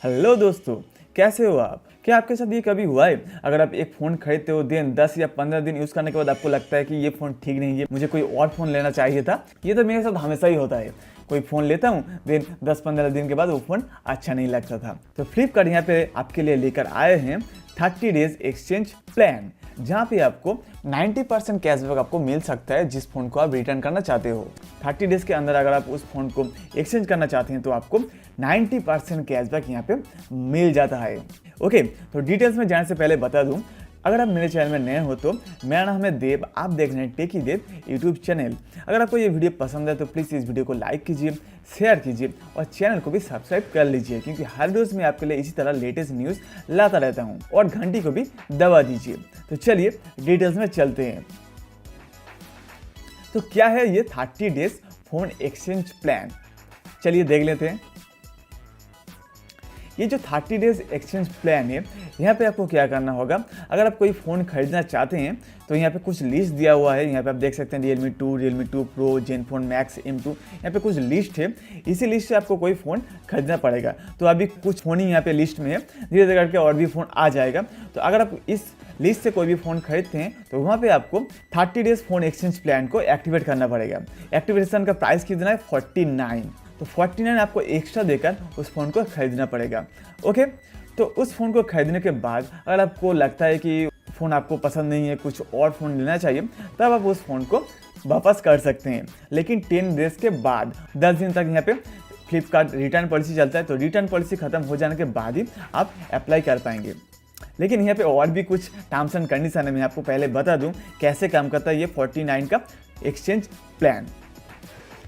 Hello दोस्तों, कैसे हो आप? क्या आपके साथ ये कभी हुआ है? अगर आप एक फ़ोन खरीदते हो, देन 10 या 15 दिन यूज़ करने के बाद आपको लगता है कि ये फ़ोन ठीक नहीं है, मुझे कोई और फ़ोन लेना चाहिए था। ये तो मेरे साथ हमेशा ही होता है। कोई फ़ोन लेता हूँ, देन 10-15 दिन के बाद वो फ़ोन अच्छा नहीं लगता था। तो फ्लिपकार्ट यहाँ पे आपके लिए लेकर आए हैं 30 डेज एक्सचेंज प्लान, जहाँ पे आपको 90% कैशबैक आपको मिल सकता है जिस फ़ोन को आप रिटर्न करना चाहते हो। 30 डेज़ के अंदर अगर आप उस फ़ोन को एक्सचेंज करना चाहते हैं तो आपको 90% कैशबैक यहाँ पे मिल जाता है। ओके, तो डिटेल्स में जाने से पहले बता दूं, अगर आप मेरे चैनल में नए हो तो मेरा नाम है देव, आप देख रहे हैं टेकी देव यूट्यूब चैनल। अगर आपको ये वीडियो पसंद है तो प्लीज़ इस वीडियो को लाइक कीजिए, शेयर कीजिए और चैनल को भी सब्सक्राइब कर लीजिए, क्योंकि हर रोज़ मैं आपके लिए इसी तरह लेटेस्ट न्यूज़ लाता रहता हूँ। और घंटी को भी दबा दीजिए। तो चलिए डिटेल्स में चलते हैं। तो क्या है ये 30 डेज फ़ोन एक्सचेंज प्लान, चलिए देख लेते हैं। ये जो 30 डेज एक्सचेंज प्लान है, यहाँ पे आपको क्या करना होगा, अगर आप कोई फ़ोन खरीदना चाहते हैं तो यहाँ पे कुछ लिस्ट दिया हुआ है। यहाँ पे आप देख सकते हैं Realme 2 Pro, Zenfone Max M2, यहाँ पे कुछ लिस्ट है। इसी लिस्ट से आपको कोई फ़ोन खरीदना पड़ेगा। तो अभी कुछ फ़ोन ही यहाँ पे लिस्ट में है, धीरे धीरे करके और भी फ़ोन आ जाएगा। तो अगर आप इस लिस्ट से कोई भी फ़ोन खरीदते हैं तो वहाँ पे आपको 30 डेज फ़ोन एक्सचेंज प्लान को एक्टिवेट करना पड़ेगा। एक्टिवेशन का प्राइस कितना है? 49। तो 49 आपको एक्स्ट्रा देकर उस फ़ोन को खरीदना पड़ेगा। ओके, तो उस फ़ोन को खरीदने के बाद अगर आपको लगता है कि फ़ोन आपको पसंद नहीं है, कुछ और फ़ोन लेना चाहिए, तब आप उस फ़ोन को वापस कर सकते हैं। लेकिन 10 डेज़ के बाद 10 दिन तक यहाँ पे फ्लिपकार्ट रिटर्न पॉलिसी चलता है। तो रिटर्न पॉलिसी ख़त्म हो जाने के बाद ही आप अप्लाई कर पाएंगे। लेकिन यहाँ पे और भी कुछ टर्म्स एंड कंडीशन है, मैं आपको पहले बता दूं कैसे काम करता है ये 49 का एक्सचेंज प्लान।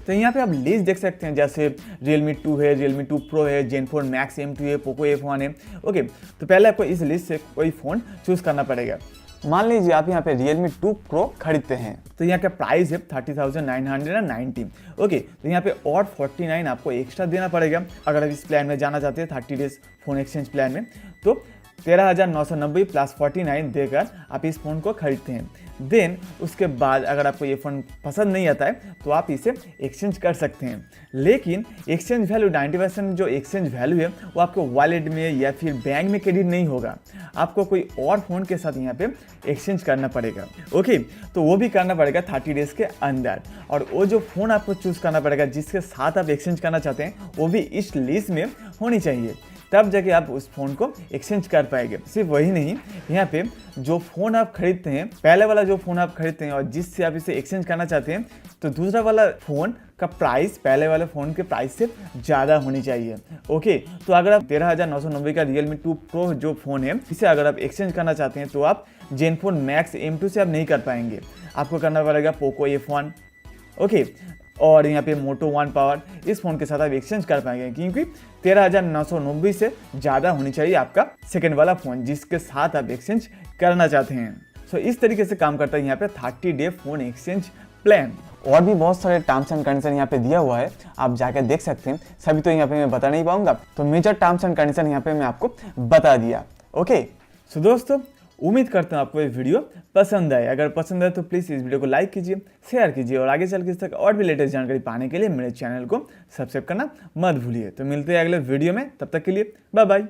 तो यहाँ पे आप लिस्ट देख सकते हैं, जैसे Realme 2 है, Realme 2 Pro है, Zenfone Max M2 है, Poco F1 है। ओके, तो पहले आपको इस लिस्ट से कोई फ़ोन चूज़ करना पड़ेगा। मान लीजिए आप यहाँ पे Realme 2 Pro खरीदते हैं, तो यहाँ का प्राइस है 30,990। ओके, तो यहाँ पे और 49 आपको एक्स्ट्रा देना पड़ेगा। अगर आप इस प्लान में जाना चाहते हैं 30 डेज फ़ोन एक्सचेंज प्लान में, तो 13,990 प्लस 49 देकर आप इस फ़ोन को खरीदते हैं। देन उसके बाद अगर आपको ये फ़ोन पसंद नहीं आता है तो आप इसे एक्सचेंज कर सकते हैं। लेकिन एक्सचेंज वैल्यू 90% जो एक्सचेंज वैल्यू है वो आपको वॉलेट में या फिर बैंक में क्रेडिट नहीं होगा, आपको कोई और फ़ोन के साथ यहाँ पे एक्सचेंज करना पड़ेगा। ओके, तो वो भी करना पड़ेगा 30 डेज़ के अंदर। और वो जो फ़ोन आपको चूज़ करना पड़ेगा जिसके साथ आप एक्सचेंज करना चाहते हैं वो भी इस लिस्ट में होनी चाहिए, तब जाके आप उस फ़ोन को एक्सचेंज कर पाएंगे। सिर्फ वही नहीं, यहाँ पे जो फ़ोन आप खरीदते हैं, पहले वाला जो फ़ोन आप खरीदते हैं और जिससे आप इसे एक्सचेंज करना चाहते हैं, तो दूसरा वाला फ़ोन का प्राइस पहले वाले फ़ोन के प्राइस से ज़्यादा होनी चाहिए। ओके, तो अगर आप 13,990 का Realme 2 Pro जो फ़ोन है, इसे अगर आप एक्सचेंज करना चाहते हैं तो आप Zenfone Max M2 से आप नहीं कर पाएंगे, आपको करना पड़ेगा Poco F1। ओके, और यहाँ पे Moto One पावर, इस फ़ोन के साथ आप एक्सचेंज कर पाएंगे, क्योंकि 13,990 से ज़्यादा होनी चाहिए आपका सेकंड वाला फ़ोन जिसके साथ आप एक्सचेंज करना चाहते हैं। सो इस तरीके से काम करता है यहाँ पे 30 डे फ़ोन एक्सचेंज प्लान। और भी बहुत सारे टर्म्स एंड कंडीशन यहाँ पे दिया हुआ है, आप जाकर देख सकते हैं। सभी तो यहाँ पे मैं बता नहीं पाऊंगा, तो मेजर टर्म्स एंड कंडीशन यहाँ पे मैं आपको बता दिया। ओके, सो दोस्तों, उम्मीद करता हूँ आपको ये वीडियो पसंद आए। अगर पसंद आए तो प्लीज़ इस वीडियो को लाइक कीजिए, शेयर कीजिए और आगे चल के इस तक और भी लेटेस्ट जानकारी पाने के लिए मेरे चैनल को सब्सक्राइब करना मत भूलिए। तो मिलते हैं अगले वीडियो में, तब तक के लिए बाय बाय।